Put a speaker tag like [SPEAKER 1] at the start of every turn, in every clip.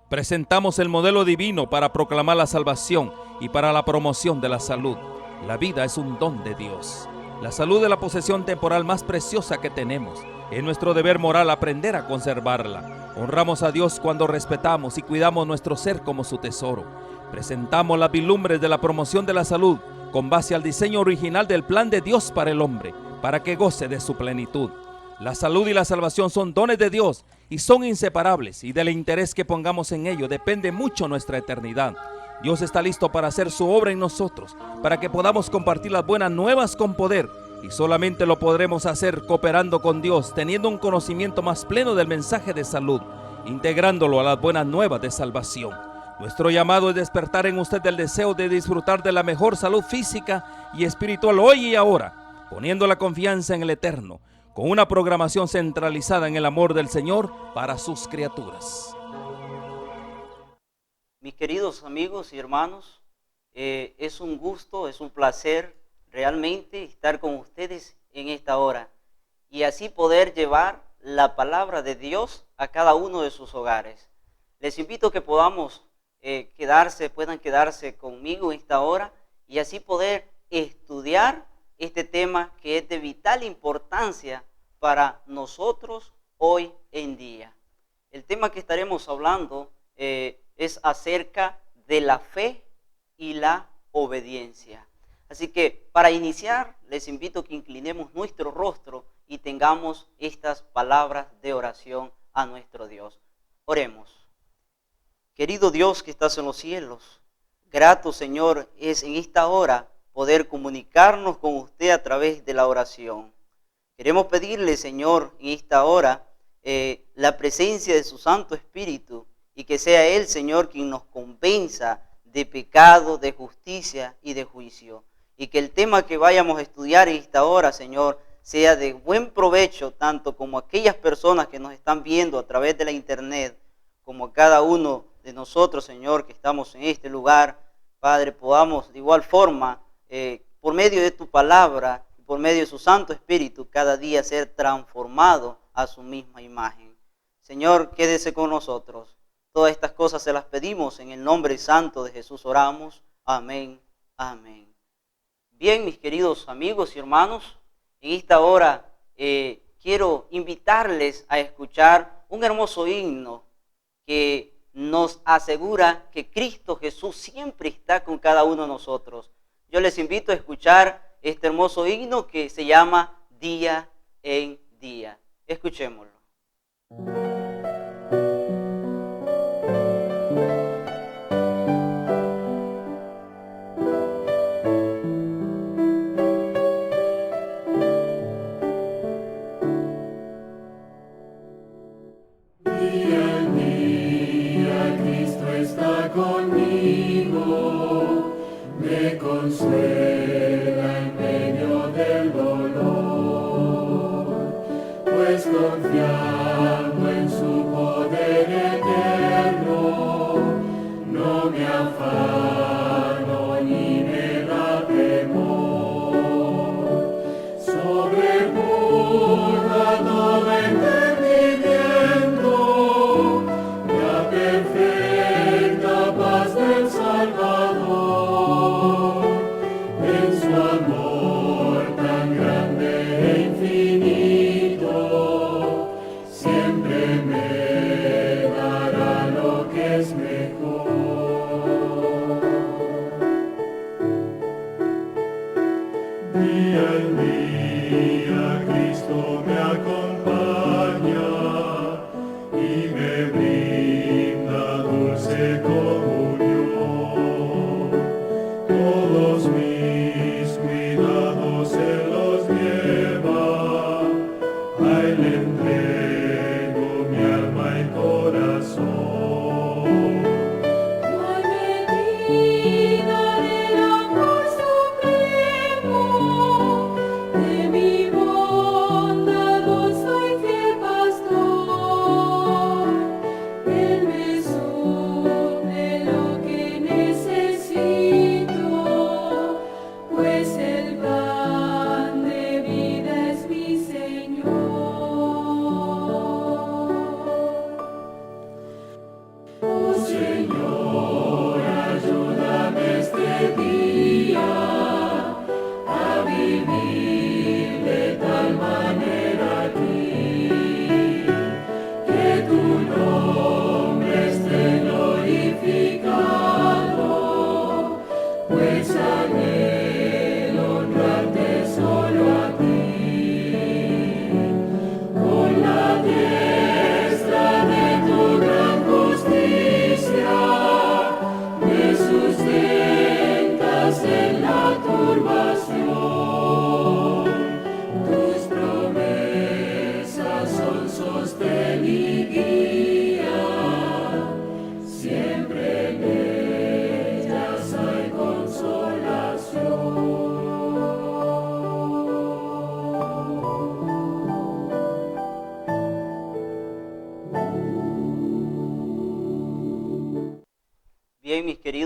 [SPEAKER 1] Presentamos el modelo divino para proclamar la salvación y para la promoción de la salud. La vida es un don de Dios. La salud es la posesión temporal más preciosa que tenemos. Es nuestro deber moral aprender a conservarla. Honramos a Dios cuando respetamos y cuidamos nuestro ser como su tesoro. Presentamos las vilumbres de la promoción de la salud con base al diseño original del plan de Dios para el hombre, para que goce de su plenitud. La salud y la salvación son dones de Dios y son inseparables, y del interés que pongamos en ello depende mucho nuestra eternidad. Dios está listo para hacer su obra en nosotros, para que podamos compartir las buenas nuevas con poder, y solamente lo podremos hacer cooperando con Dios, teniendo un conocimiento más pleno del mensaje de salud, integrándolo a las buenas nuevas de salvación. Nuestro llamado es despertar en usted el deseo de disfrutar de la mejor salud física y espiritual hoy y ahora, poniendo la confianza en el Eterno, con una programación centralizada en el amor del Señor para sus criaturas.
[SPEAKER 2] Mis queridos amigos y hermanos, es un gusto, es un placer realmente estar con ustedes en esta hora y así poder llevar la palabra de Dios a cada uno de sus hogares. Les invito a que puedan quedarse conmigo en esta hora y así poder estudiar este tema que es de vital importancia para nosotros hoy en día. El tema que estaremos hablando es acerca de la fe y la obediencia. Así que para iniciar les invito a que inclinemos nuestro rostro y tengamos estas palabras de oración a nuestro Dios. Oremos. Querido Dios que estás en los cielos, grato Señor es en esta hora poder comunicarnos con usted a través de la oración. Queremos pedirle, Señor, en esta hora, la presencia de su Santo Espíritu y que sea Él, Señor, quien nos convenza de pecado, de justicia y de juicio. Y que el tema que vayamos a estudiar en esta hora, Señor, sea de buen provecho, tanto como aquellas personas que nos están viendo a través de la internet, como cada uno de nosotros, Señor, que estamos en este lugar. Padre, podamos de igual forma, por medio de tu palabra, por medio de su Santo Espíritu, cada día ser transformado a su misma imagen. Señor, quédese con nosotros. Todas estas cosas se las pedimos en el nombre santo de Jesús oramos. Amén, amén. Bien, mis queridos amigos y hermanos, en esta hora quiero invitarles a escuchar un hermoso himno que nos asegura que Cristo Jesús siempre está con cada uno de nosotros. Yo les invito a escuchar este hermoso himno que se llama Día en Día. Escuchémoslo.
[SPEAKER 3] Día en día Cristo está conmigo, me consuela en medio del dolor, pues confiando en su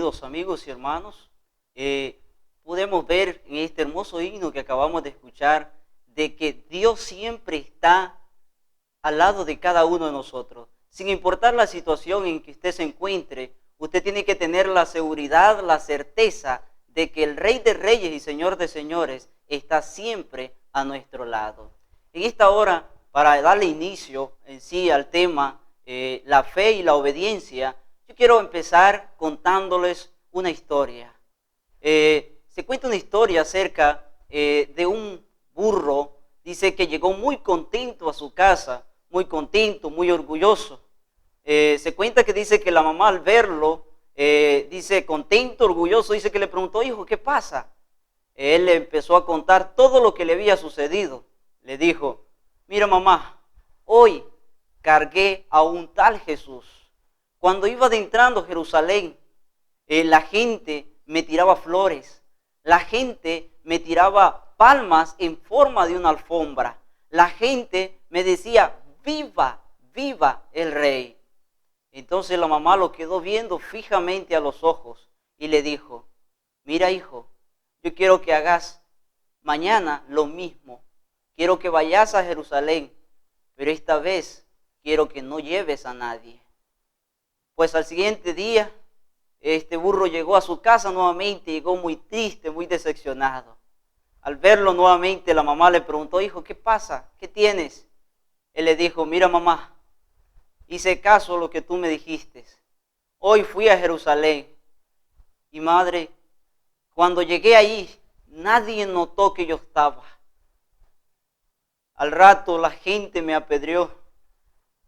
[SPEAKER 2] queridos amigos y hermanos, podemos ver en este hermoso himno que acabamos de escuchar de que Dios siempre está al lado de cada uno de nosotros. Sin importar la situación en que usted se encuentre, usted tiene que tener la seguridad, la certeza de que el Rey de Reyes y Señor de Señores está siempre a nuestro lado. En esta hora, para darle inicio en sí al tema, la fe y la obediencia, yo quiero empezar contándoles una historia. Se cuenta una historia acerca de un burro. Dice que llegó muy contento a su casa, muy contento, muy orgulloso. Se cuenta que dice que la mamá al verlo, dice contento, orgulloso, dice que le preguntó: hijo, ¿qué pasa? Él le empezó a contar todo lo que le había sucedido. Le dijo: mira mamá, hoy cargué a un tal Jesús. Cuando iba adentrando a Jerusalén, la gente me tiraba flores, la gente me tiraba palmas en forma de una alfombra. La gente me decía: viva, viva el rey. Entonces la mamá lo quedó viendo fijamente a los ojos y le dijo: mira hijo, yo quiero que hagas mañana lo mismo. Quiero que vayas a Jerusalén, pero esta vez quiero que no lleves a nadie. Pues al siguiente día, este burro llegó a su casa nuevamente, llegó muy triste, muy decepcionado. Al verlo nuevamente, la mamá le preguntó: hijo, ¿qué pasa? ¿Qué tienes? Él le dijo: mira mamá, hice caso a lo que tú me dijiste. Hoy fui a Jerusalén y madre, cuando llegué ahí, nadie notó que yo estaba. Al rato la gente me apedreó,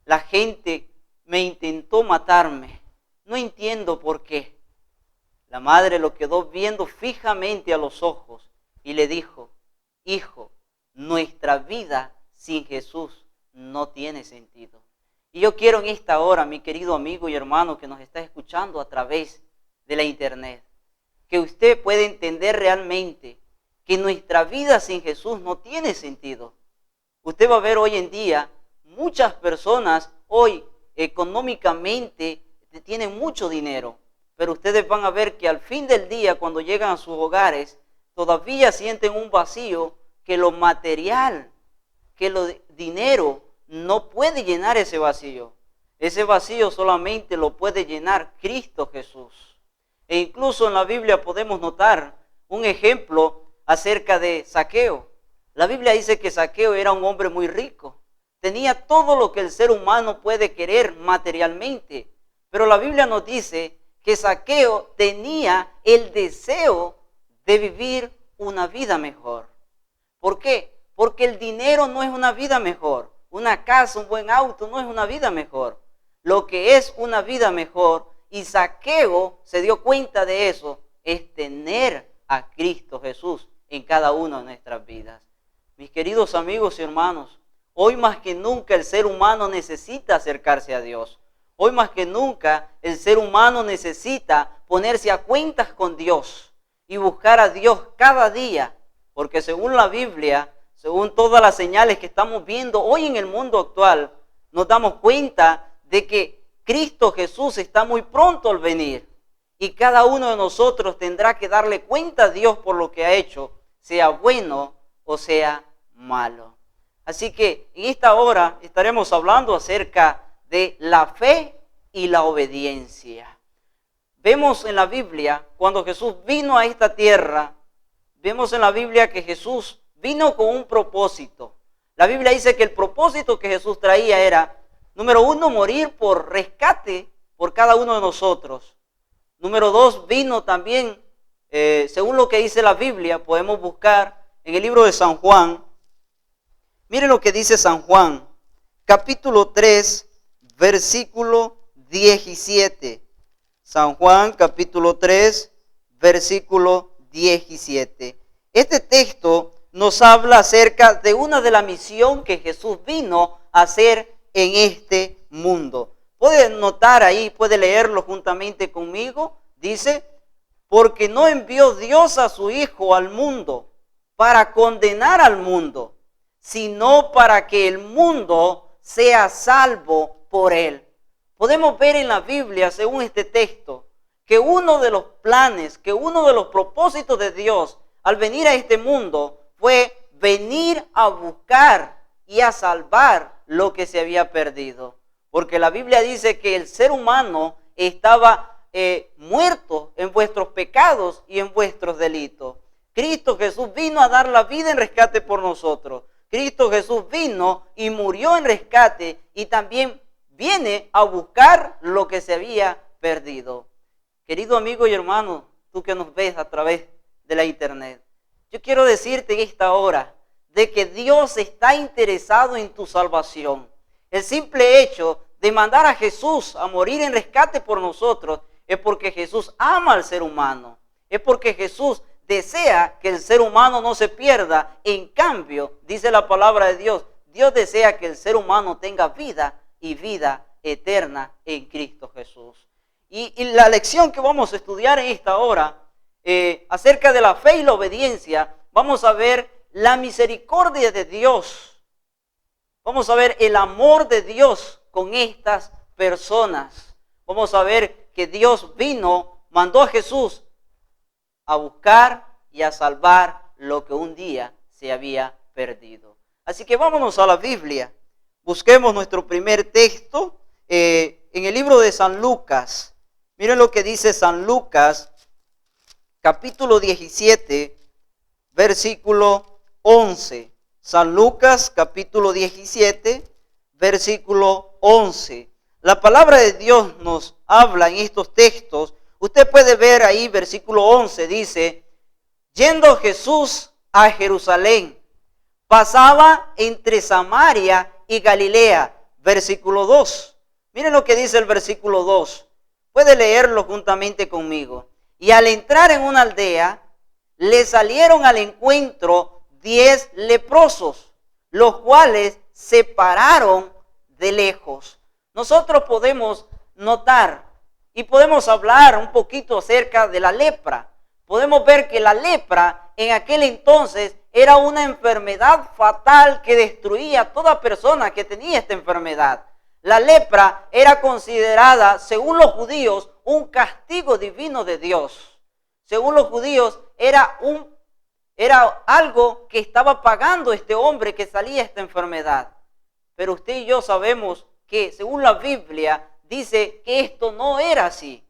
[SPEAKER 2] la gente me intentó matarme. No entiendo por qué. La madre lo quedó viendo fijamente a los ojos y le dijo: hijo, nuestra vida sin Jesús no tiene sentido. Y yo quiero en esta hora, mi querido amigo y hermano que nos está escuchando a través de la internet, que usted pueda entender realmente que nuestra vida sin Jesús no tiene sentido. Usted va a ver hoy en día muchas personas hoy económicamente tienen mucho dinero, pero ustedes van a ver que al fin del día, cuando llegan a sus hogares, todavía sienten un vacío que lo material, que lo dinero no puede llenar ese vacío. Ese vacío solamente lo puede llenar Cristo Jesús. E incluso en la Biblia podemos notar un ejemplo acerca de Zaqueo. La Biblia dice que Zaqueo era un hombre muy rico. Tenía todo lo que el ser humano puede querer materialmente. Pero la Biblia nos dice que Zaqueo tenía el deseo de vivir una vida mejor. ¿Por qué? Porque el dinero no es una vida mejor. Una casa, un buen auto no es una vida mejor. Lo que es una vida mejor, y Zaqueo se dio cuenta de eso, es tener a Cristo Jesús en cada una de nuestras vidas. Mis queridos amigos y hermanos, hoy más que nunca el ser humano necesita acercarse a Dios. Hoy más que nunca el ser humano necesita ponerse a cuentas con Dios y buscar a Dios cada día, porque según la Biblia, según todas las señales que estamos viendo hoy en el mundo actual, nos damos cuenta de que Cristo Jesús está muy pronto al venir y cada uno de nosotros tendrá que darle cuenta a Dios por lo que ha hecho, sea bueno o sea malo. Así que en esta hora estaremos hablando acerca de la fe y la obediencia. Vemos en la Biblia, cuando Jesús vino a esta tierra, vemos en la Biblia que Jesús vino con un propósito. La Biblia dice que el propósito que Jesús traía era, número 1, morir por rescate por cada uno de nosotros. Número 2, vino también, según lo que dice la Biblia, podemos buscar en el libro de San Juan. Miren lo que dice San Juan, capítulo 3, versículo 17. San Juan, capítulo 3, versículo 17. Este texto nos habla acerca de una de la misión que Jesús vino a hacer en este mundo. Puede notar ahí, puede leerlo juntamente conmigo. Dice: porque no envió Dios a su Hijo al mundo para condenar al mundo, sino para que el mundo sea salvo por él. Podemos ver en la Biblia, según este texto, que uno de los planes, que uno de los propósitos de Dios al venir a este mundo fue venir a buscar y a salvar lo que se había perdido. Porque la Biblia dice que el ser humano estaba muerto en vuestros pecados y en vuestros delitos. Cristo Jesús vino a dar la vida en rescate por nosotros. Cristo Jesús vino y murió en rescate y también viene a buscar lo que se había perdido. Querido amigo y hermano, tú que nos ves a través de la internet, yo quiero decirte en esta hora de que Dios está interesado en tu salvación. El simple hecho de mandar a Jesús a morir en rescate por nosotros es porque Jesús ama al ser humano. Es porque Jesús desea que el ser humano no se pierda. En cambio, dice la palabra de Dios, Dios desea que el ser humano tenga vida y vida eterna en Cristo Jesús. Y la lección que vamos a estudiar en esta hora, acerca de la fe y la obediencia, vamos a ver la misericordia de Dios. Vamos a ver el amor de Dios con estas personas. Vamos a ver que Dios mandó a Jesús a buscar y a salvar lo que un día se había perdido. Así que vámonos a la Biblia. Busquemos nuestro primer texto en el libro de San Lucas. Miren lo que dice San Lucas, capítulo 17, versículo 11. San Lucas, capítulo 17, versículo 11. La palabra de Dios nos habla en estos textos. Usted puede ver ahí, versículo 11, dice: yendo Jesús a Jerusalén, pasaba entre Samaria y Galilea. Versículo 2. Miren lo que dice el versículo 2. Puede leerlo juntamente conmigo. Y al entrar en una aldea, le salieron al encuentro 10 leprosos, los cuales se pararon de lejos. Nosotros podemos notar y podemos hablar un poquito acerca de la lepra. Podemos ver que la lepra en aquel entonces era una enfermedad fatal que destruía a toda persona que tenía esta enfermedad. La lepra era considerada, según los judíos, un castigo divino de Dios. Según los judíos, era algo que estaba pagando este hombre que salía esta enfermedad. Pero usted y yo sabemos que, según la Biblia, dice que esto no era así.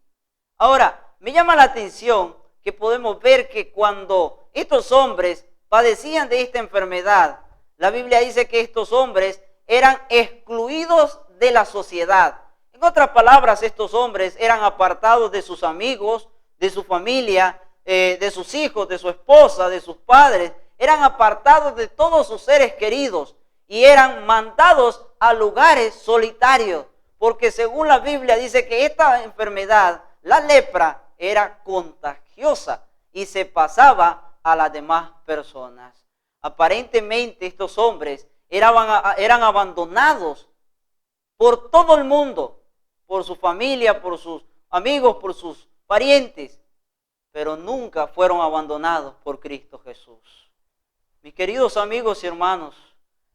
[SPEAKER 2] Ahora, me llama la atención que podemos ver que cuando estos hombres padecían de esta enfermedad, la Biblia dice que estos hombres eran excluidos de la sociedad. En otras palabras, estos hombres eran apartados de sus amigos, de su familia, de sus hijos, de su esposa, de sus padres. Eran apartados de todos sus seres queridos y eran mandados a lugares solitarios, porque según la Biblia dice que esta enfermedad, la lepra, era contagiosa y se pasaba a las demás personas. Aparentemente estos hombres eran abandonados por todo el mundo, por su familia, por sus amigos, por sus parientes, pero nunca fueron abandonados por Cristo Jesús. Mis queridos amigos y hermanos,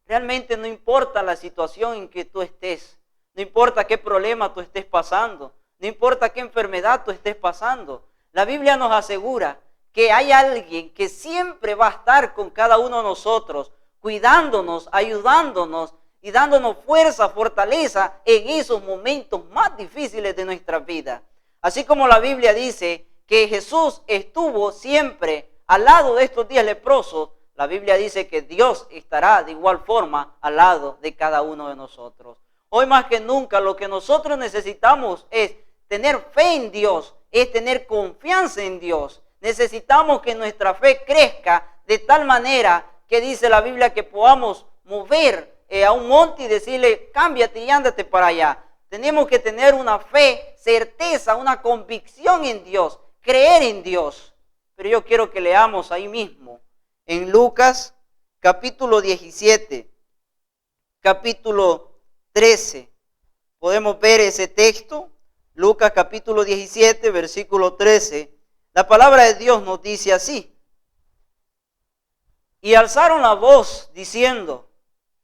[SPEAKER 2] realmente no importa la situación en que tú estés, no importa qué problema tú estés pasando, no importa qué enfermedad tú estés pasando, la Biblia nos asegura que hay alguien que siempre va a estar con cada uno de nosotros, cuidándonos, ayudándonos y dándonos fuerza, fortaleza en esos momentos más difíciles de nuestra vida. Así como la Biblia dice que Jesús estuvo siempre al lado de estos 10 leprosos, la Biblia dice que Dios estará de igual forma al lado de cada uno de nosotros. Hoy más que nunca lo que nosotros necesitamos es tener fe en Dios, es tener confianza en Dios. Necesitamos que nuestra fe crezca de tal manera que dice la Biblia que podamos mover a un monte y decirle, cámbiate y ándate para allá. Tenemos que tener una fe, certeza, una convicción en Dios, creer en Dios. Pero yo quiero que leamos ahí mismo, en Lucas capítulo 17, capítulo 13. Podemos ver ese texto, Lucas capítulo 17, versículo 13. La palabra de Dios nos dice así: y alzaron la voz diciendo,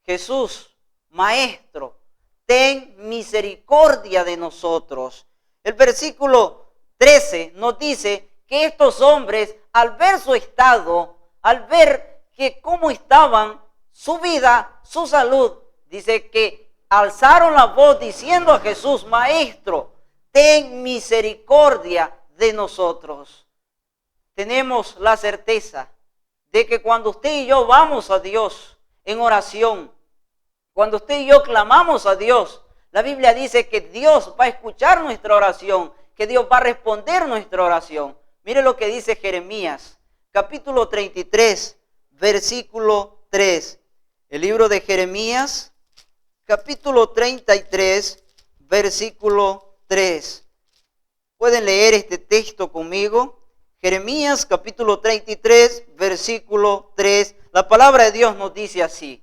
[SPEAKER 2] Jesús, Maestro, ten misericordia de nosotros. El versículo 13 nos dice que estos hombres, al ver su estado, al ver que cómo estaban, su vida, su salud, dice que alzaron la voz diciendo a Jesús: Maestro, ten misericordia de nosotros. Tenemos la certeza de que cuando usted y yo vamos a Dios en oración, cuando usted y yo clamamos a Dios, la Biblia dice que Dios va a escuchar nuestra oración, que Dios va a responder nuestra oración. Mire lo que dice Jeremías, capítulo 33, versículo 3. El libro de Jeremías, capítulo 33, versículo 3. Pueden leer este texto conmigo. Jeremías, capítulo 33, versículo 3. La palabra de Dios nos dice así: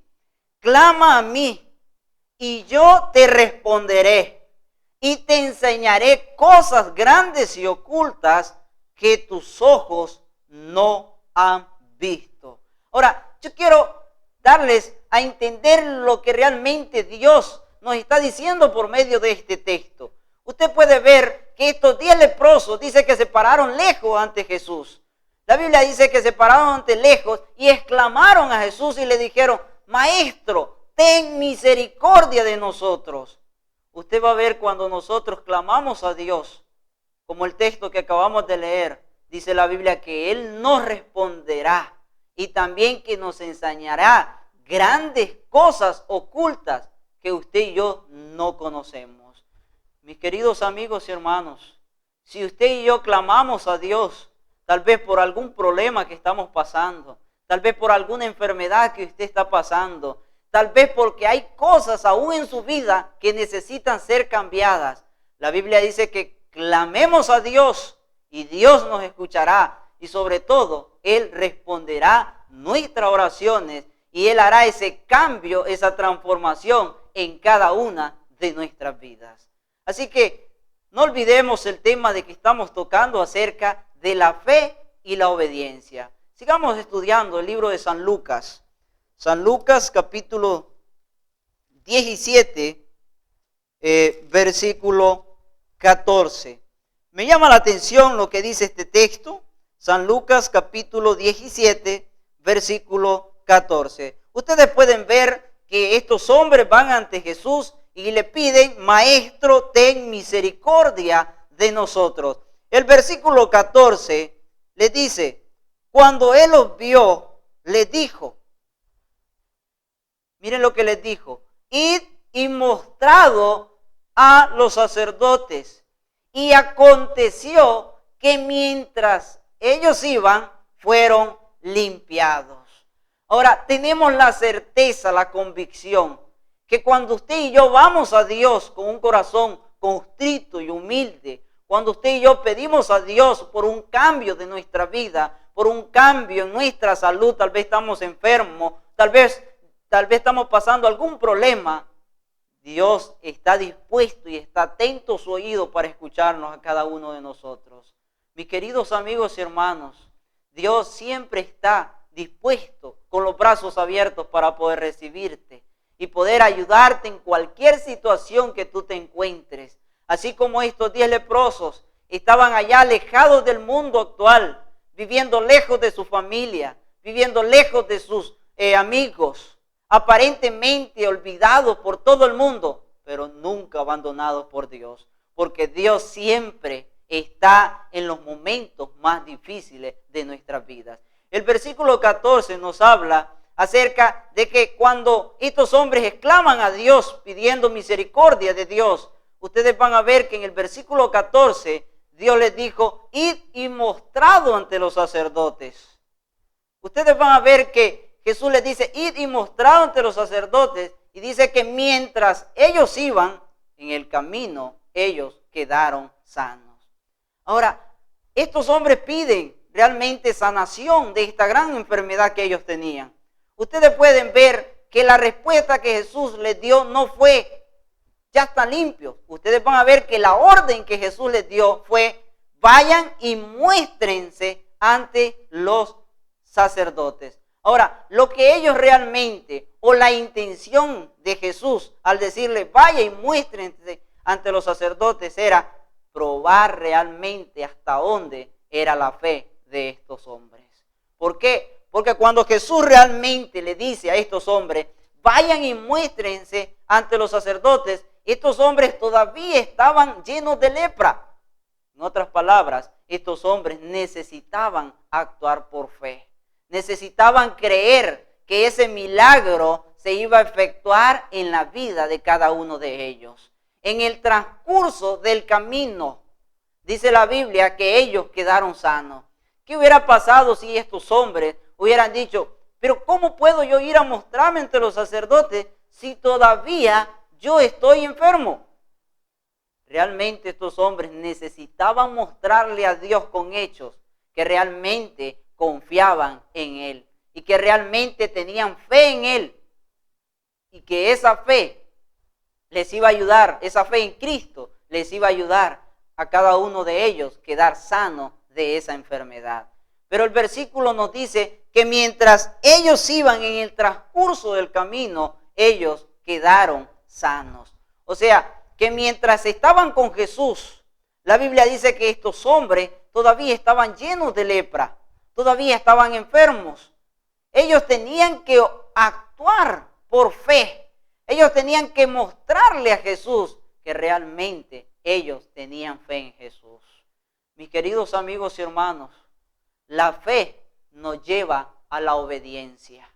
[SPEAKER 2] clama a mí y yo te responderé y te enseñaré cosas grandes y ocultas que tus ojos no han visto. Ahora, yo quiero darles a entender lo que realmente Dios nos está diciendo por medio de este texto. Usted puede ver que estos 10 leprosos dice que se pararon lejos ante Jesús. La Biblia dice que se pararon ante lejos y exclamaron a Jesús y le dijeron: Maestro, ten misericordia de nosotros. Usted va a ver cuando nosotros clamamos a Dios, como el texto que acabamos de leer, dice la Biblia que Él nos responderá y también que nos enseñará grandes cosas ocultas que usted y yo no conocemos. Mis queridos amigos y hermanos, si usted y yo clamamos a Dios, tal vez por algún problema que estamos pasando, tal vez por alguna enfermedad que usted está pasando, tal vez porque hay cosas aún en su vida que necesitan ser cambiadas, la Biblia dice que clamemos a Dios y Dios nos escuchará y sobre todo Él responderá nuestras oraciones y Él hará ese cambio, esa transformación en cada una de nuestras vidas. Así que no olvidemos el tema de que estamos tocando acerca de la fe y la obediencia. Sigamos estudiando el libro de San Lucas. San Lucas capítulo 17, versículo 14. Me llama la atención lo que dice este texto. San Lucas capítulo 17, versículo 14. Ustedes pueden ver que estos hombres van ante Jesús y le piden: Maestro, ten misericordia de nosotros. El versículo 14 le dice: cuando Él los vio, les dijo, miren lo que les dijo: id y mostrado a los sacerdotes. Y aconteció que mientras ellos iban, fueron limpiados. Ahora, tenemos la certeza, la convicción, que cuando usted y yo vamos a Dios con un corazón contrito y humilde, cuando usted y yo pedimos a Dios por un cambio de nuestra vida, por un cambio en nuestra salud, tal vez estamos enfermos, tal vez estamos pasando algún problema, Dios está dispuesto y está atento su oído para escucharnos a cada uno de nosotros. Mis queridos amigos y hermanos, Dios siempre está dispuesto con los brazos abiertos para poder recibirte y poder ayudarte en cualquier situación que tú te encuentres. Así como estos 10 leprosos estaban allá alejados del mundo actual, viviendo lejos de su familia, viviendo lejos de sus amigos, aparentemente olvidados por todo el mundo, pero nunca abandonados por Dios, porque Dios siempre está en los momentos más difíciles de nuestras vidas. El versículo 14 nos habla acerca de que cuando estos hombres exclaman a Dios pidiendo misericordia de Dios, ustedes van a ver que en el versículo 14 Dios les dijo: id y mostrado ante los sacerdotes. Ustedes van a ver que Jesús les dice: id y mostrado ante los sacerdotes, y dice que mientras ellos iban en el camino, ellos quedaron sanos. Ahora, estos hombres piden realmente sanación de esta gran enfermedad que ellos tenían. Ustedes pueden ver que la respuesta que Jesús les dio no fue: ya están limpios. Ustedes van a ver que la orden que Jesús les dio fue: vayan y muéstrense ante los sacerdotes. Ahora, lo que ellos realmente, o la intención de Jesús al decirle: vaya y muéstrense ante los sacerdotes, era: probar realmente hasta dónde era la fe de estos hombres. ¿Por qué? Porque cuando Jesús realmente le dice a estos hombres, vayan y muéstrense ante los sacerdotes, estos hombres todavía estaban llenos de lepra. En otras palabras, estos hombres necesitaban actuar por fe. Necesitaban creer que ese milagro se iba a efectuar en la vida de cada uno de ellos. En el transcurso del camino, dice la Biblia que ellos quedaron sanos. ¿Qué hubiera pasado si estos hombres hubieran dicho, pero cómo puedo yo ir a mostrarme ante los sacerdotes si todavía yo estoy enfermo? Realmente estos hombres necesitaban mostrarle a Dios con hechos que realmente confiaban en Él y que realmente tenían fe en Él y que esa fe les iba a ayudar, esa fe en Cristo les iba a ayudar a cada uno de ellos quedar sano de esa enfermedad. Pero el versículo nos dice que mientras ellos iban en el transcurso del camino, ellos quedaron sanos. O sea, que mientras estaban con Jesús, la Biblia dice que estos hombres todavía estaban llenos de lepra, todavía estaban enfermos. Ellos tenían que actuar por fe. Ellos tenían que mostrarle a Jesús que realmente ellos tenían fe en Jesús. Mis queridos amigos y hermanos, la fe nos lleva a la obediencia.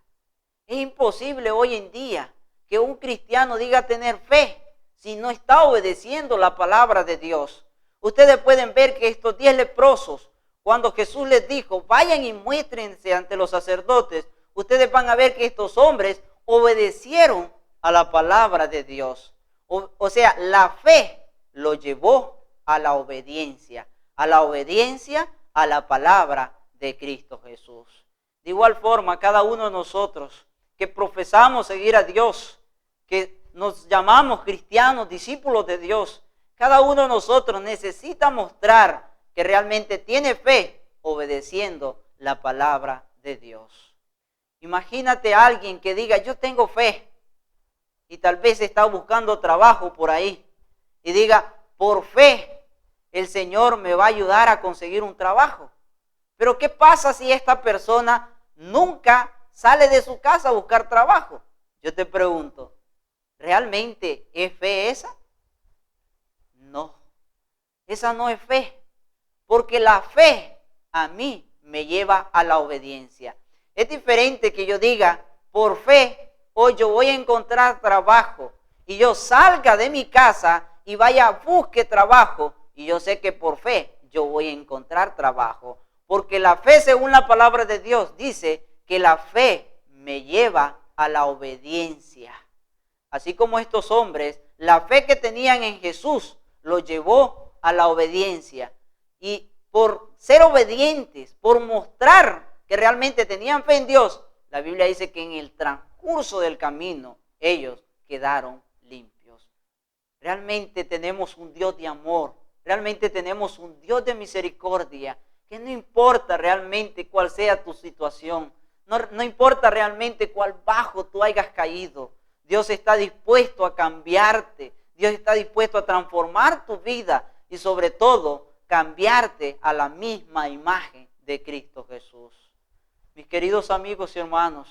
[SPEAKER 2] Es imposible hoy en día que un cristiano diga tener fe si no está obedeciendo la palabra de Dios. Ustedes pueden ver que estos 10 leprosos, cuando Jesús les dijo, vayan y muéstrense ante los sacerdotes, ustedes van a ver que estos hombres obedecieron a la palabra de Dios. O sea, la fe lo llevó a la obediencia a la palabra de Cristo Jesús. De igual forma, cada uno de nosotros que profesamos seguir a Dios, que nos llamamos cristianos, discípulos de Dios, cada uno de nosotros necesita mostrar que realmente tiene fe obedeciendo la palabra de Dios. Imagínate a alguien que diga, yo tengo fe, y tal vez está buscando trabajo por ahí, y diga, por fe, el Señor me va a ayudar a conseguir un trabajo. Pero ¿qué pasa si esta persona nunca sale de su casa a buscar trabajo? Yo te pregunto, ¿realmente es fe esa? No, esa no es fe, porque la fe a mí me lleva a la obediencia. Es diferente que yo diga, por fe, hoy yo voy a encontrar trabajo, y yo salga de mi casa y vaya, busque trabajo, y yo sé que por fe yo voy a encontrar trabajo. Porque la fe, según la palabra de Dios, dice que la fe me lleva a la obediencia. Así como estos hombres, la fe que tenían en Jesús los llevó a la obediencia. Y por ser obedientes, por mostrar que realmente tenían fe en Dios, la Biblia dice que en el transcurso del camino ellos quedaron limpios. Realmente tenemos un Dios de amor. Realmente tenemos un Dios de misericordia, que no importa realmente cuál sea tu situación, no importa realmente cuál bajo tú hayas caído, Dios está dispuesto a cambiarte, Dios está dispuesto a transformar tu vida y sobre todo cambiarte a la misma imagen de Cristo Jesús. Mis queridos amigos y hermanos,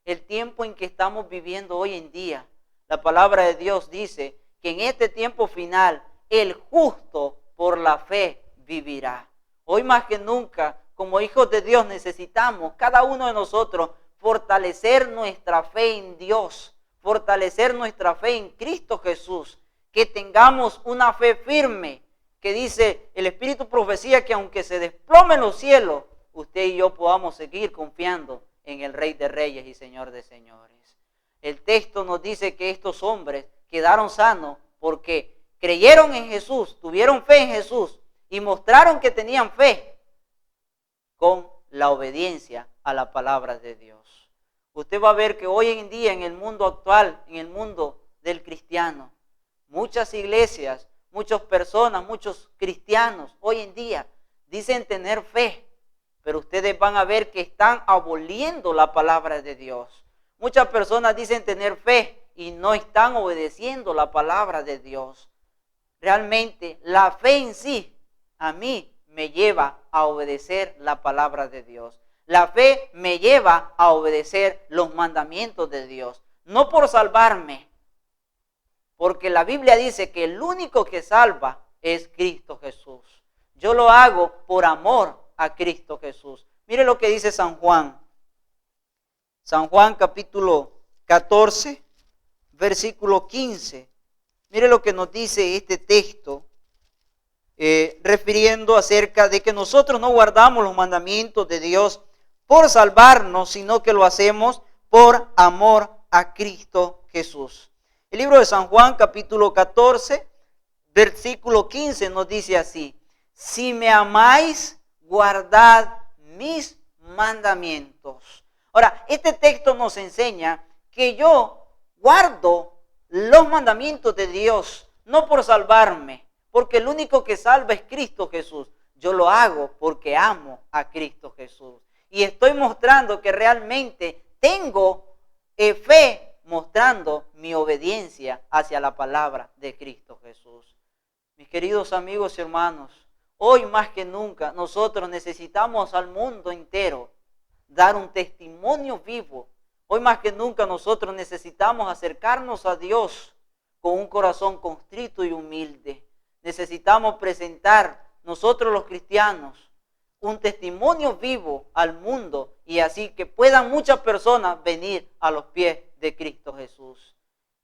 [SPEAKER 2] el tiempo en que estamos viviendo hoy en día, la palabra de Dios dice que en este tiempo final, el justo por la fe vivirá. Hoy más que nunca, como hijos de Dios, necesitamos, cada uno de nosotros, fortalecer nuestra fe en Dios, fortalecer nuestra fe en Cristo Jesús, que tengamos una fe firme, que dice el Espíritu profecía que aunque se desplomen los cielos, usted y yo podamos seguir confiando en el Rey de Reyes y Señor de Señores. El texto nos dice que estos hombres quedaron sanos porque creyeron en Jesús, tuvieron fe en Jesús y mostraron que tenían fe con la obediencia a la palabra de Dios. Usted va a ver que hoy en día en el mundo actual, en el mundo del cristiano, muchas iglesias, muchas personas, muchos cristianos hoy en día dicen tener fe, pero ustedes van a ver que están aboliendo la palabra de Dios. Muchas personas dicen tener fe y no están obedeciendo la palabra de Dios. realmente la fe en sí a mí me lleva a obedecer la palabra de Dios. La fe me lleva a obedecer los mandamientos de Dios. No por salvarme, porque la Biblia dice que el único que salva es Cristo Jesús. Yo lo hago por amor a Cristo Jesús. Mire lo que dice San Juan. San Juan capítulo 14, versículo 15. Mire lo que nos dice este texto, refiriendo acerca de que nosotros no guardamos los mandamientos de Dios por salvarnos, sino que lo hacemos por amor a Cristo Jesús. El libro de San Juan capítulo 14, versículo 15 nos dice así: si me amáis, guardad mis mandamientos. Ahora, este texto nos enseña que yo guardo los mandamientos de Dios, no por salvarme, porque el único que salva es Cristo Jesús. Yo lo hago porque amo a Cristo Jesús. Y estoy mostrando que realmente tengo fe, mostrando mi obediencia hacia la palabra de Cristo Jesús. Mis queridos amigos y hermanos, hoy más que nunca nosotros necesitamos al mundo entero dar un testimonio vivo. Hoy más que nunca nosotros necesitamos acercarnos a Dios con un corazón contrito y humilde. Necesitamos presentar nosotros los cristianos un testimonio vivo al mundo y así que puedan muchas personas venir a los pies de Cristo Jesús.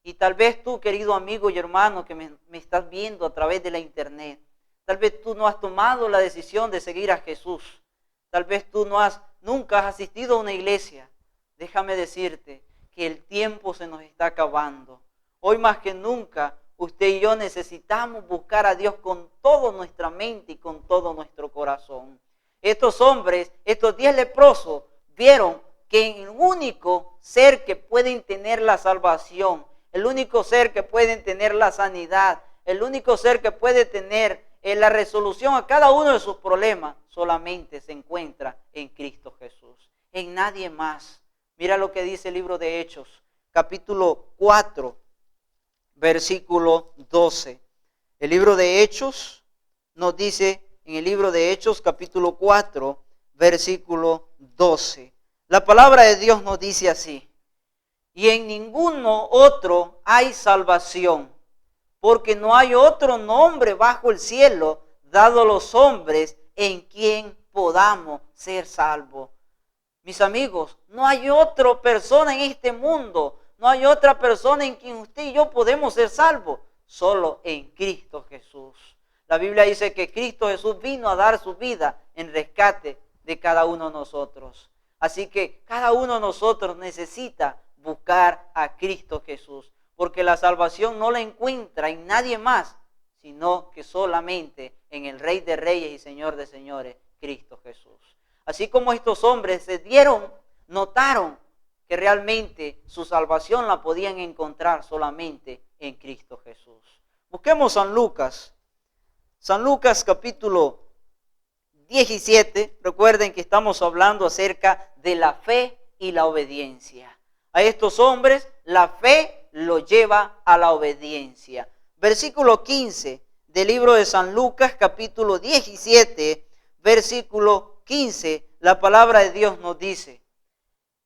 [SPEAKER 2] Y tal vez tú, querido amigo y hermano que me estás viendo a través de la internet, tal vez tú no has tomado la decisión de seguir a Jesús. Tal vez tú nunca has asistido a una iglesia. Déjame decirte que el tiempo se nos está acabando. Hoy más que nunca, usted y yo necesitamos buscar a Dios con toda nuestra mente y con todo nuestro corazón. Estos hombres, estos 10 leprosos, vieron que el único ser que pueden tener la salvación, el único ser que pueden tener la sanidad, el único ser que puede tener la resolución a cada uno de sus problemas, solamente se encuentra en Cristo Jesús, en nadie más. Mira lo que dice el libro de Hechos, capítulo 4, versículo 12. El libro de Hechos nos dice, en el libro de Hechos, capítulo 4, versículo 12. La palabra de Dios nos dice así: y en ninguno otro hay salvación, porque no hay otro nombre bajo el cielo dado a los hombres en quien podamos ser salvos. Mis amigos, no hay otra persona en este mundo, no hay otra persona en quien usted y yo podemos ser salvos, solo en Cristo Jesús. La Biblia dice que Cristo Jesús vino a dar su vida en rescate de cada uno de nosotros. Así que cada uno de nosotros necesita buscar a Cristo Jesús, porque la salvación no la encuentra en nadie más, sino que solamente en el Rey de Reyes y Señor de Señores, Cristo Jesús. Así como estos hombres notaron que realmente su salvación la podían encontrar solamente en Cristo Jesús. Busquemos San Lucas capítulo 17. Recuerden que estamos hablando acerca de la fe y la obediencia. A estos hombres la fe lo lleva a la obediencia. Versículo 15 del libro de San Lucas capítulo 17, versículo 15, la palabra de Dios nos dice: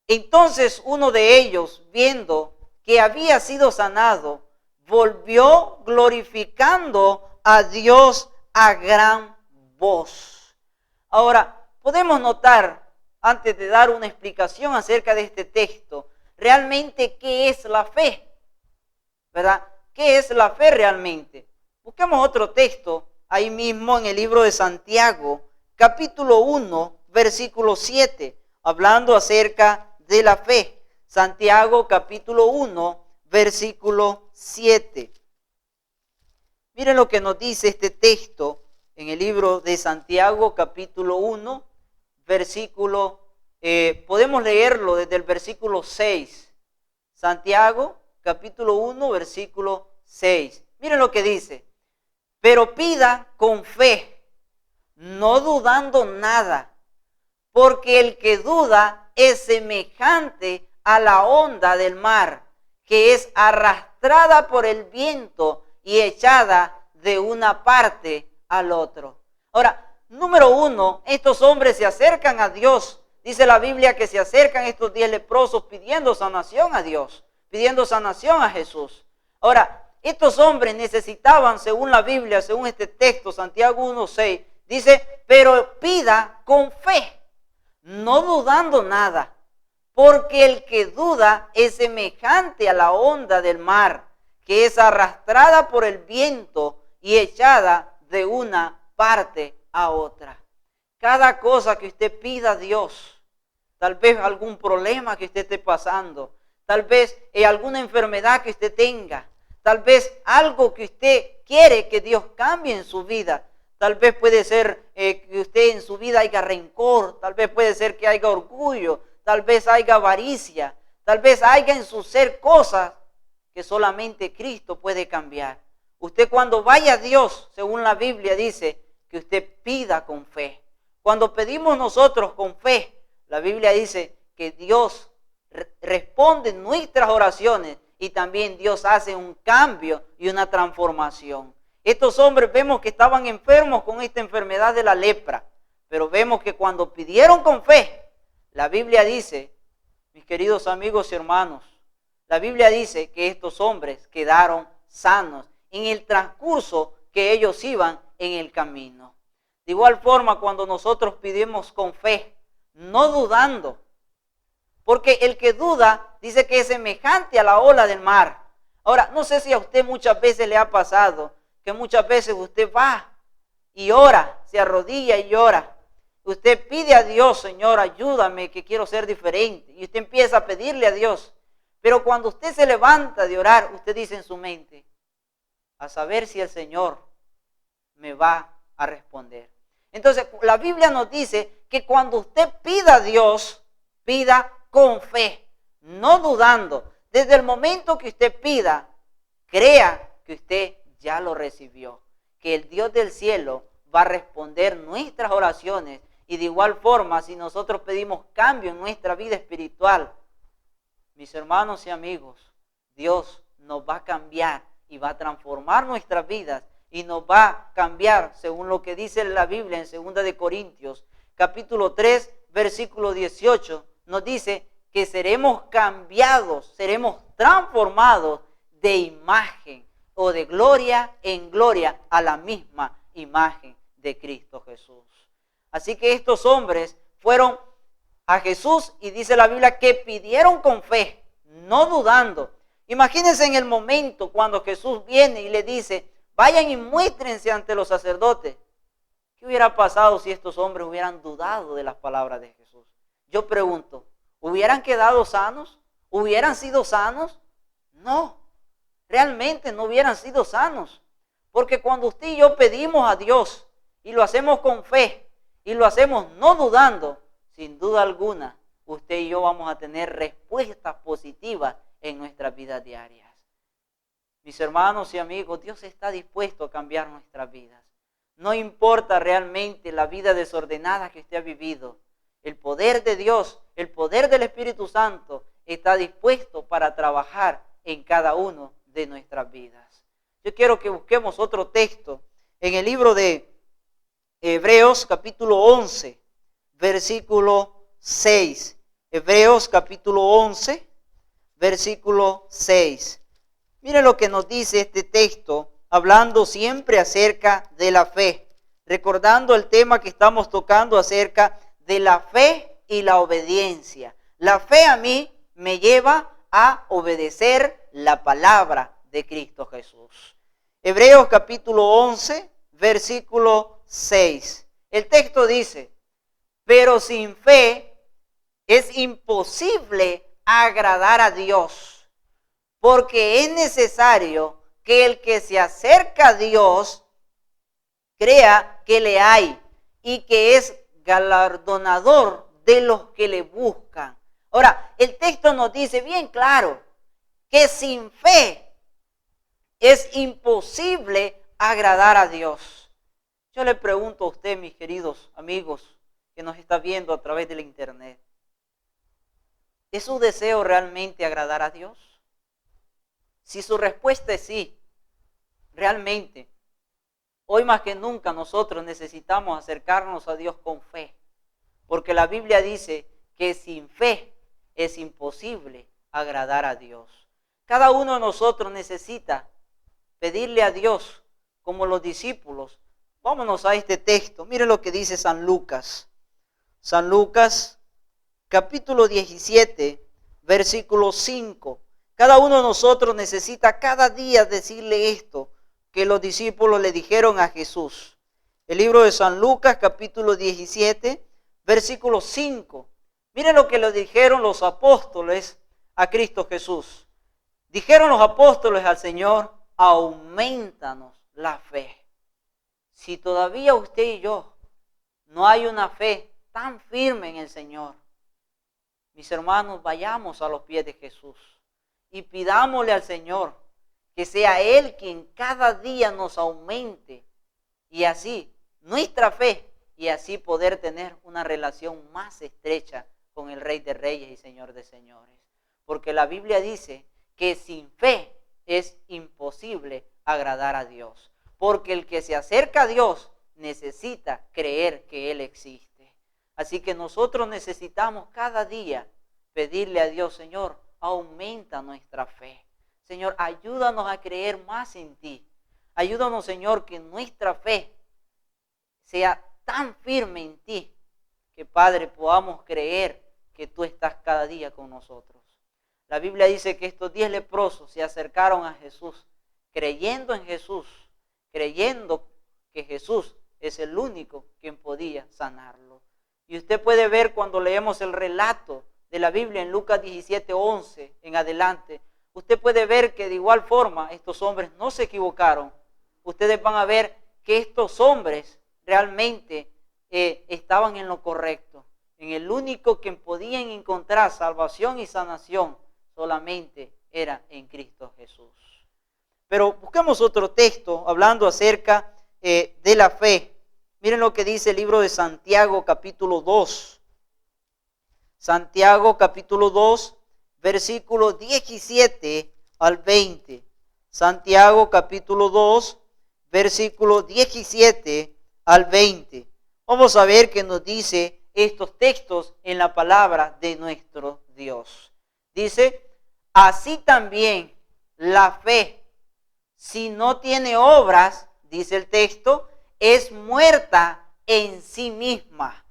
[SPEAKER 2] entonces uno de ellos, viendo que había sido sanado, volvió glorificando a Dios a gran voz. Ahora, podemos notar, antes de dar una explicación acerca de este texto, realmente qué es la fe, ¿verdad? ¿Qué es la fe realmente? Busquemos otro texto ahí mismo en el libro de Santiago, capítulo 1, versículo 7, hablando acerca de la fe. Santiago, capítulo 1, versículo 7. Miren lo que nos dice este texto en el libro de Santiago, capítulo 1, versículo, podemos leerlo desde el versículo 6. Santiago, capítulo 1, versículo 6. Miren lo que dice: pero pida con fe, no dudando nada, porque el que duda es semejante a la onda del mar, que es arrastrada por el viento y echada de una parte al otro. Ahora, número uno, estos hombres se acercan a Dios. Dice la Biblia que se acercan estos 10 leprosos pidiendo sanación a Dios, pidiendo sanación a Jesús. Ahora, estos hombres necesitaban, según la Biblia, según este texto, Santiago 1:6, dice, pero pida con fe, no dudando nada, porque el que duda es semejante a la onda del mar, que es arrastrada por el viento y echada de una parte a otra. Cada cosa que usted pida a Dios, tal vez algún problema que usted esté pasando, tal vez alguna enfermedad que usted tenga, tal vez algo que usted quiere que Dios cambie en su vida, tal vez puede ser que usted en su vida haya rencor, tal vez puede ser que haya orgullo, tal vez haya avaricia, tal vez haya en su ser cosas que solamente Cristo puede cambiar. Usted cuando vaya a Dios, según la Biblia dice, que usted pida con fe. Cuando pedimos nosotros con fe, la Biblia dice que Dios responde nuestras oraciones y también Dios hace un cambio y una transformación. Estos hombres vemos que estaban enfermos con esta enfermedad de la lepra, pero vemos que cuando pidieron con fe, la Biblia dice, mis queridos amigos y hermanos, la Biblia dice que estos hombres quedaron sanos en el transcurso que ellos iban en el camino. De igual forma, cuando nosotros pedimos con fe, no dudando, porque el que duda dice que es semejante a la ola del mar. Ahora, no sé si a usted muchas veces le ha pasado que muchas veces usted va y ora, se arrodilla y ora. Usted pide a Dios, Señor, ayúdame que quiero ser diferente. Y usted empieza a pedirle a Dios. Pero cuando usted se levanta de orar, usted dice en su mente, a saber si el Señor me va a responder. Entonces, la Biblia nos dice que cuando usted pida a Dios, pida con fe, no dudando. Desde el momento que usted pida, crea que usted ya lo recibió, que el Dios del cielo va a responder nuestras oraciones. Y de igual forma, si nosotros pedimos cambio en nuestra vida espiritual, mis hermanos y amigos, Dios nos va a cambiar y va a transformar nuestras vidas y nos va a cambiar según lo que dice la Biblia en 2 de Corintios, capítulo 3, versículo 18, nos dice que seremos cambiados, seremos transformados de imagen o de gloria en gloria a la misma imagen de Cristo Jesús. Así que estos hombres fueron a Jesús y dice la Biblia que pidieron con fe, no dudando. Imagínense en el momento cuando Jesús viene y le dice, vayan y muéstrense ante los sacerdotes. ¿Qué hubiera pasado si estos hombres hubieran dudado de las palabras de Jesús? Yo pregunto, ¿hubieran quedado sanos? ¿Hubieran sido sanos? No, realmente no hubieran sido sanos. Porque cuando usted y yo pedimos a Dios y lo hacemos con fe y lo hacemos no dudando, sin duda alguna, usted y yo vamos a tener respuestas positivas en nuestras vidas diarias. Mis hermanos y amigos, Dios está dispuesto a cambiar nuestras vidas. No importa realmente la vida desordenada que usted ha vivido. El poder de Dios, el poder del Espíritu Santo está dispuesto para trabajar en cada uno de nuestras vidas. Yo quiero que busquemos otro texto en el libro de Hebreos capítulo 11, versículo 6. Hebreos capítulo 11, versículo 6. Mire lo que nos dice este texto, hablando siempre acerca de la fe, recordando el tema que estamos tocando acerca de la fe y la obediencia. La fe a mí me lleva a obedecer la palabra de Cristo Jesús. Hebreos capítulo 11, versículo 6. El texto dice, pero sin fe es imposible agradar a Dios, porque es necesario que el que se acerca a Dios crea que le hay y que es galardonador de los que le buscan. Ahora, el texto nos dice bien claro que sin fe es imposible agradar a Dios. Yo le pregunto a usted, mis queridos amigos que nos está viendo a través del internet, ¿es su deseo realmente agradar a Dios? Si su respuesta es sí, realmente Hoy más que nunca nosotros necesitamos acercarnos a Dios con fe, porque la Biblia dice que sin fe es imposible agradar a Dios. Cada uno de nosotros necesita pedirle a Dios como los discípulos. Vámonos a este texto. Miren lo que dice San Lucas. San Lucas, capítulo 17, versículo 5. Cada uno de nosotros necesita cada día decirle esto que los discípulos le dijeron a Jesús. El libro de San Lucas, capítulo 17, versículo 5. Miren lo que le dijeron los apóstoles a Cristo Jesús. Dijeron los apóstoles al Señor: aumentanos la fe. Si todavía usted y yo no hay una fe tan firme en el Señor, mis hermanos, vayamos a los pies de Jesús y pidámosle al Señor que sea Él quien cada día nos aumente, y así nuestra fe, y así poder tener una relación más estrecha con el Rey de Reyes y Señor de Señores. Porque la Biblia dice que sin fe es imposible agradar a Dios. Porque el que se acerca a Dios necesita creer que Él existe. Así que nosotros necesitamos cada día pedirle a Dios: Señor, aumenta nuestra fe. Señor, ayúdanos a creer más en ti. Ayúdanos, Señor, que nuestra fe sea tan firme en ti que, Padre, podamos creer que tú estás cada día con nosotros. La Biblia dice que estos 10 leprosos se acercaron a Jesús, creyendo en Jesús, creyendo que Jesús es el único quien podía sanarlo. Y usted puede ver cuando leemos el relato de la Biblia en Lucas 17:11 en adelante, usted puede ver que de igual forma estos hombres no se equivocaron. Ustedes van a ver que estos hombres realmente estaban en lo correcto, en el único que podían encontrar salvación y sanación solamente era en Cristo Jesús. Pero buscamos otro texto hablando acerca de la fe. Miren lo que dice el libro de Santiago capítulo 2. Santiago capítulo 2, versículos 17 al 20. Santiago capítulo 2, versículos 17 al 20. Vamos a ver qué nos dice estos textos en la palabra de nuestro Dios. Dice: así también la fe, si no tiene obras, dice el texto, es muerta en sí misma.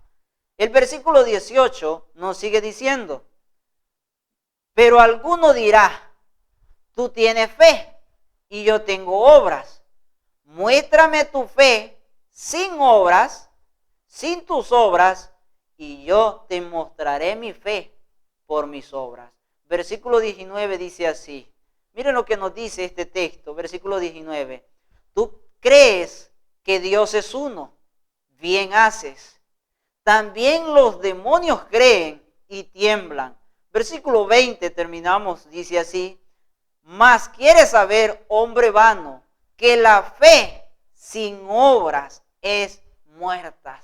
[SPEAKER 2] El versículo 18 nos sigue diciendo: pero alguno dirá, tú tienes fe y yo tengo obras. Muéstrame tu fe sin obras, sin tus obras, y yo te mostraré mi fe por mis obras. Versículo 19 dice así. Miren lo que nos dice este texto, versículo 19. Tú crees que Dios es uno, bien haces. También los demonios creen y tiemblan. Versículo 20 terminamos, dice así: mas quieres saber, hombre vano, que la fe sin obras es muerta.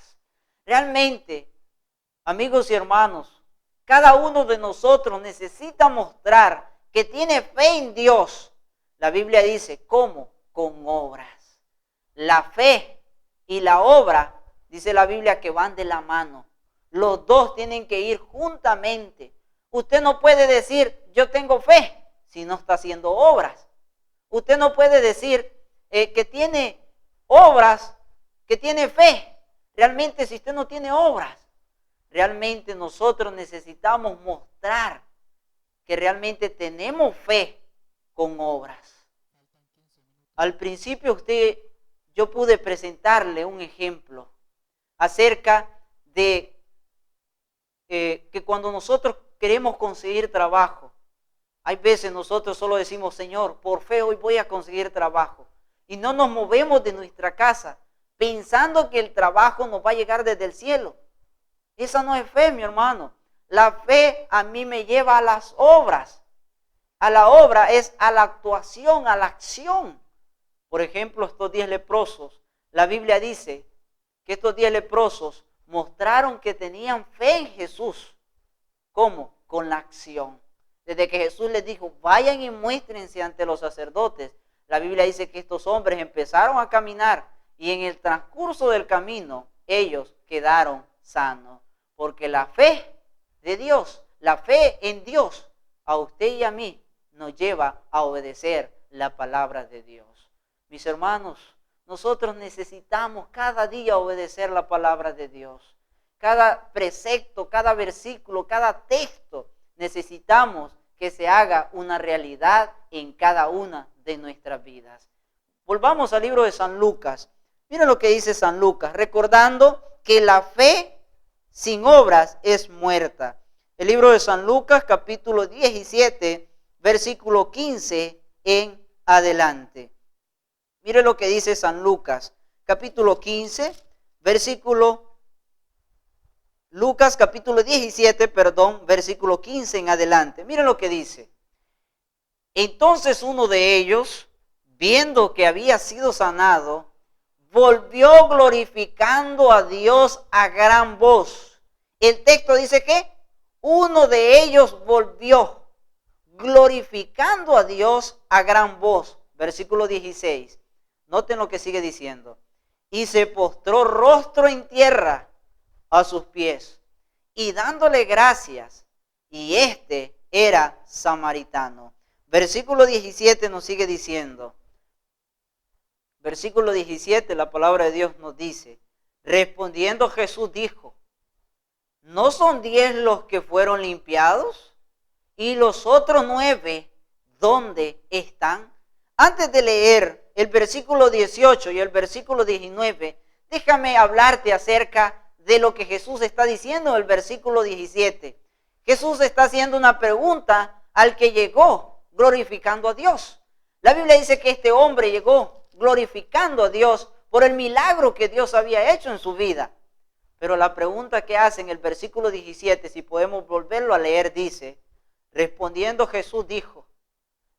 [SPEAKER 2] Realmente, amigos y hermanos, cada uno de nosotros necesita mostrar que tiene fe en Dios. La Biblia dice, ¿cómo? Con obras. La fe y la obra, dice la Biblia, que van de la mano. Los dos tienen que ir juntamente. Usted no puede decir, yo tengo fe, si no está haciendo obras. Usted no puede decir que tiene obras, que tiene fe, realmente si usted no tiene obras. Realmente nosotros necesitamos mostrar que realmente tenemos fe con obras. Al principio yo pude presentarle un ejemplo acerca de que cuando nosotros queremos conseguir trabajo, hay veces nosotros solo decimos, Señor, por fe hoy voy a conseguir trabajo. Y no nos movemos de nuestra casa pensando que el trabajo nos va a llegar desde el cielo. Esa no es fe, mi hermano. La fe a mí me lleva a las obras. A la obra es a la actuación, a la acción. Por ejemplo, estos 10 leprosos, la Biblia dice que estos 10 leprosos mostraron que tenían fe en Jesús. ¿Cómo? Con la acción. Desde que Jesús les dijo, vayan y muéstrense ante los sacerdotes, la Biblia dice que estos hombres empezaron a caminar y en el transcurso del camino ellos quedaron sanos. Porque la fe de Dios, la fe en Dios, a usted y a mí, nos lleva a obedecer la palabra de Dios. Mis hermanos, nosotros necesitamos cada día obedecer la palabra de Dios. Cada precepto, cada versículo, cada texto, necesitamos que se haga una realidad en cada una de nuestras vidas. Volvamos al libro de San Lucas. Miren lo que dice San Lucas, recordando que la fe sin obras es muerta. El libro de San Lucas, capítulo 17, versículo 15 en adelante. Mire lo que dice San Lucas, capítulo 15, Lucas capítulo 17, versículo 15 en adelante. Mire lo que dice. Entonces uno de ellos, viendo que había sido sanado, volvió glorificando a Dios a gran voz. El texto dice que uno de ellos volvió glorificando a Dios a gran voz. Versículo 16. Noten lo que sigue diciendo. Y se postró rostro en tierra a sus pies y dándole gracias. Y este era samaritano. Versículo 17 nos sigue diciendo. Versículo 17, la palabra de Dios nos dice, respondiendo Jesús dijo, ¿no son 10 los que fueron limpiados? ¿Y los otros 9 dónde están? Antes de leer el versículo 18 y el versículo 19, déjame hablarte acerca de lo que Jesús está diciendo en el versículo 17. Jesús está haciendo una pregunta al que llegó glorificando a Dios. La Biblia dice que este hombre llegó glorificando a Dios por el milagro que Dios había hecho en su vida. Pero la pregunta que hace en el versículo 17, si podemos volverlo a leer, dice, respondiendo Jesús dijo,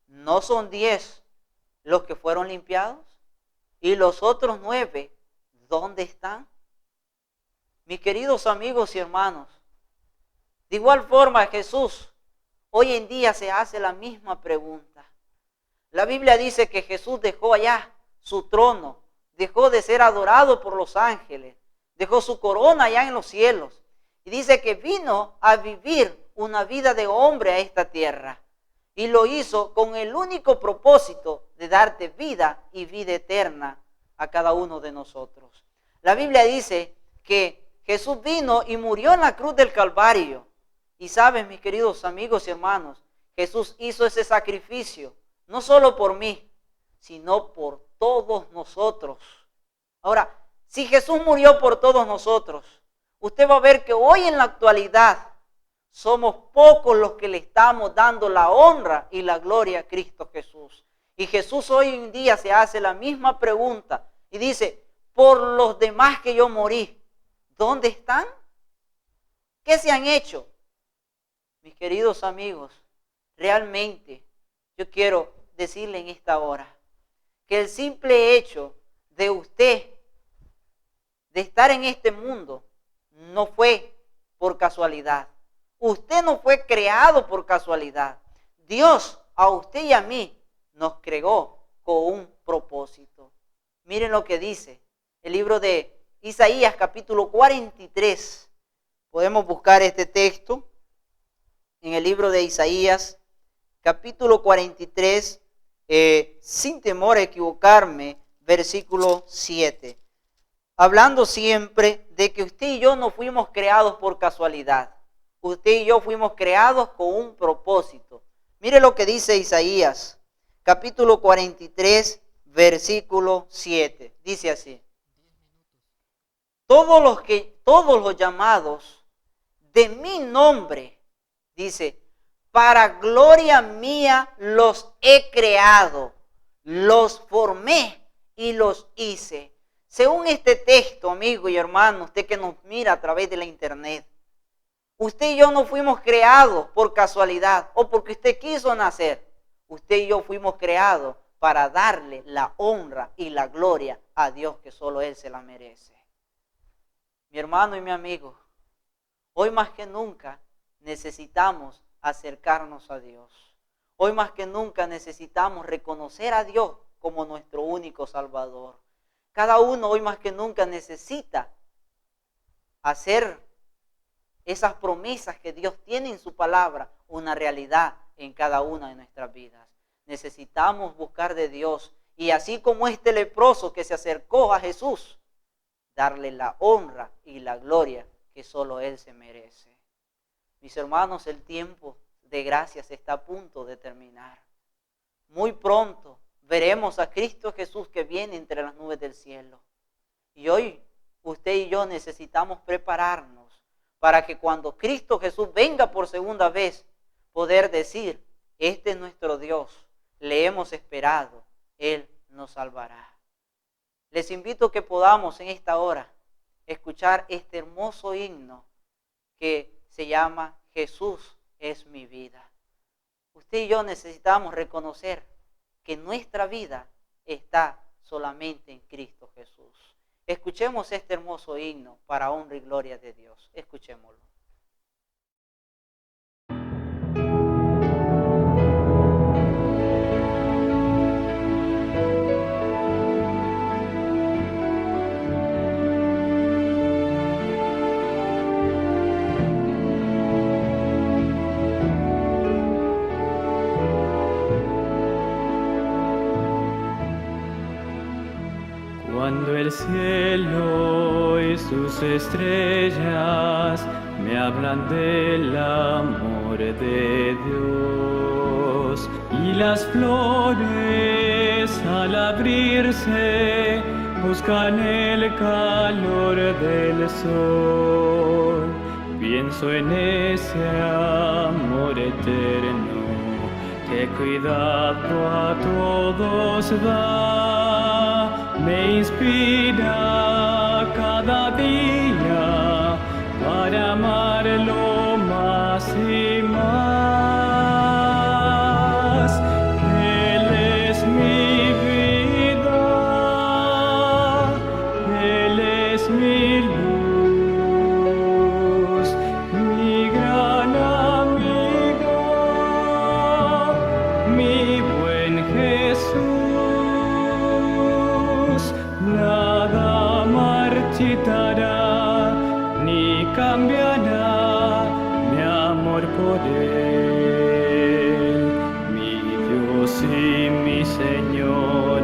[SPEAKER 2] ¿no son 10 los que fueron limpiados? ¿Y los otros 9 dónde están? Mis queridos amigos y hermanos, de igual forma Jesús hoy en día se hace la misma pregunta. La Biblia dice que Jesús dejó allá su trono, dejó de ser adorado por los ángeles, dejó su corona allá en los cielos y dice que vino a vivir una vida de hombre a esta tierra y lo hizo con el único propósito de darte vida y vida eterna a cada uno de nosotros. La Biblia dice que Jesús vino y murió en la cruz del Calvario y saben, mis queridos amigos y hermanos, Jesús hizo ese sacrificio no solo por mí, sino por todos nosotros. Ahora, si Jesús murió por todos nosotros, usted va a ver que hoy en la actualidad somos pocos los que le estamos dando la honra y la gloria a Cristo Jesús. Y Jesús hoy en día se hace la misma pregunta y dice, por los demás que yo morí, ¿dónde están? ¿Qué se han hecho? Mis queridos amigos, realmente yo quiero decirle en esta hora que el simple hecho de usted de estar en este mundo no fue por casualidad. Usted no fue creado por casualidad. Dios a usted y a mí nos creó con un propósito. Miren lo que dice el libro de Isaías capítulo 43. Podemos buscar este texto en el libro de Isaías capítulo 43, sin temor a equivocarme, versículo 7. Hablando siempre de que usted y yo no fuimos creados por casualidad. Usted y yo fuimos creados con un propósito. Mire lo que dice Isaías, capítulo 43, versículo 7. Dice así. Todos los llamados de mi nombre, dice, para gloria mía los he creado, los formé y los hice. Según este texto, amigo y hermano, usted que nos mira a través de la internet, usted y yo no fuimos creados por casualidad o porque usted quiso nacer. Usted y yo fuimos creados para darle la honra y la gloria a Dios, que solo Él se la merece. Mi hermano y mi amigo, hoy más que nunca necesitamos acercarnos a Dios. Hoy más que nunca necesitamos reconocer a Dios como nuestro único Salvador. Cada uno hoy más que nunca necesita hacer esas promesas que Dios tiene en su palabra una realidad en cada una de nuestras vidas. Necesitamos buscar de Dios y así como este leproso que se acercó a Jesús, darle la honra y la gloria que solo Él se merece. Mis hermanos, el tiempo de gracias está a punto de terminar. Muy pronto veremos a Cristo Jesús que viene entre las nubes del cielo. Y hoy usted y yo necesitamos prepararnos para que cuando Cristo Jesús venga por segunda vez, poder decir, este es nuestro Dios, le hemos esperado, Él nos salvará. Les invito a que podamos en esta hora escuchar este hermoso himno que se llama Jesús es mi vida. Usted y yo necesitamos reconocer que nuestra vida está solamente en Cristo Jesús. Escuchemos este hermoso himno para honra y gloria de Dios. Escuchémoslo.
[SPEAKER 4] Cuando el cielo y sus estrellas me hablan del amor de Dios y las flores al abrirse buscan el calor del sol, pienso en ese amor eterno que cuidado a todos da, me inspira cada día para amarlo más y más. Él es mi vida, Él es mi luz, mi gran amigo, mi buen Jesús. Nada marchitará ni cambiará mi amor por Él. Mi Dios y mi Señor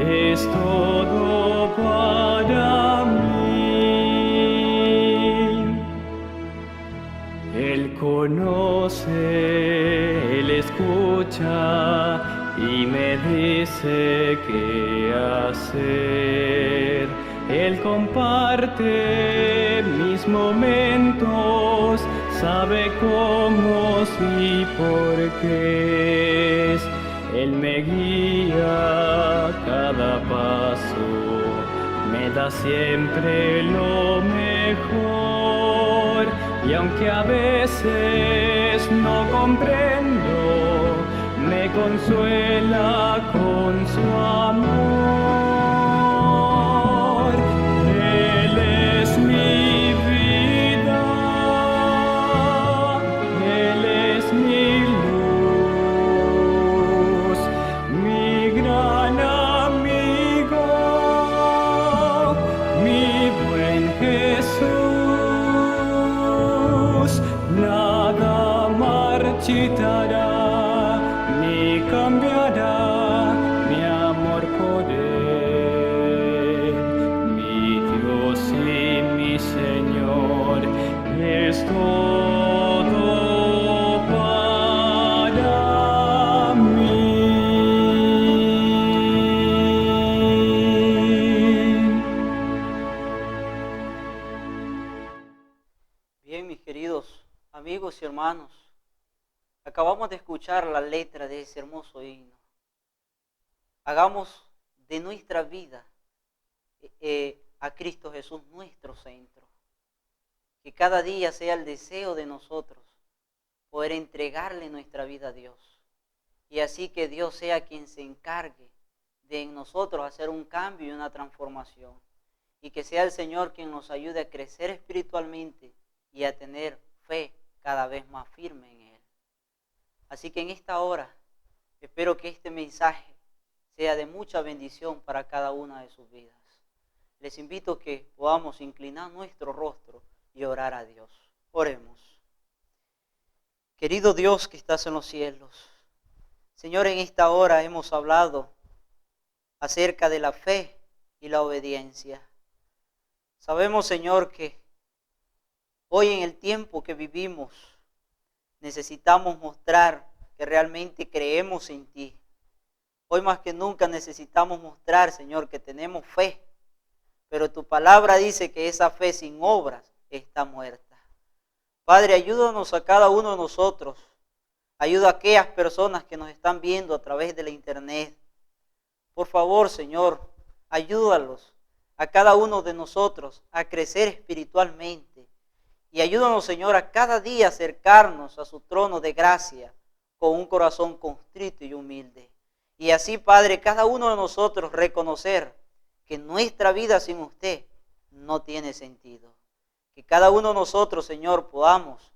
[SPEAKER 4] es todo para mí. Él conoce, Él escucha y me dice qué hacer. Él comparte mis momentos, sabe cómo y por qué es. Él me guía cada paso, me da siempre lo mejor. Y aunque a veces no comprendo, me consuela con su amor. Él es mi vida, Él es mi luz, mi gran amigo, mi buen Jesús. Nada marchitará ni cambiará mi amor por Él. Mi Dios y mi Señor es todo para mí.
[SPEAKER 2] Bien, mis queridos amigos y hermanos, acabamos de escuchar la letra de ese hermoso himno. Hagamos de nuestra vida a Cristo Jesús nuestro centro. Que cada día sea el deseo de nosotros poder entregarle nuestra vida a Dios. Y así que Dios sea quien se encargue de en nosotros hacer un cambio y una transformación. Y que sea el Señor quien nos ayude a crecer espiritualmente y a tener fe cada vez más firme en Él. Así que en esta hora espero que este mensaje sea de mucha bendición para cada una de sus vidas. les invito a que podamos inclinar nuestro rostro y orar a Dios. Oremos. Querido Dios que estás en los cielos, Señor, en esta hora hemos hablado acerca de la fe y la obediencia. Sabemos, Señor, que hoy en el tiempo que vivimos necesitamos mostrar que realmente creemos en ti. Hoy más que nunca necesitamos mostrar, Señor, que tenemos fe. Pero tu palabra dice que esa fe sin obras está muerta. Padre, ayúdanos a cada uno de nosotros. Ayuda a aquellas personas que nos están viendo a través de la internet. Por favor, Señor, ayúdalos a cada uno de nosotros a crecer espiritualmente. Y ayúdanos, Señor, a cada día acercarnos a su trono de gracia con un corazón contrito y humilde. Y así, Padre, cada uno de nosotros reconocer que nuestra vida sin usted no tiene sentido. Que cada uno de nosotros, Señor, podamos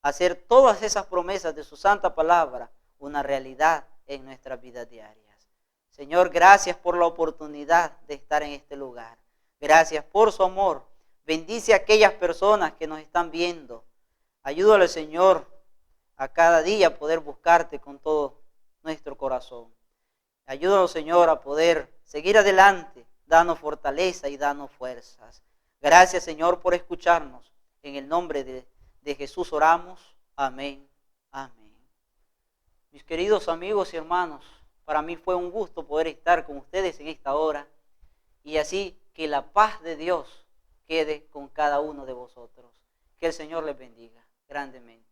[SPEAKER 2] hacer todas esas promesas de su santa palabra una realidad en nuestras vidas diarias. Señor, gracias por la oportunidad de estar en este lugar. Gracias por su amor. Bendice a aquellas personas que nos están viendo. Ayúdale, Señor, a cada día poder buscarte con todo nuestro corazón. Ayúdanos, Señor, a poder seguir adelante. Danos fortaleza y danos fuerzas. Gracias, Señor, por escucharnos. En el nombre de Jesús oramos. Amén. Amén. Mis queridos amigos y hermanos, para mí fue un gusto poder estar con ustedes en esta hora. Y así que la paz de Dios quede con cada uno de vosotros. Que el Señor les bendiga grandemente.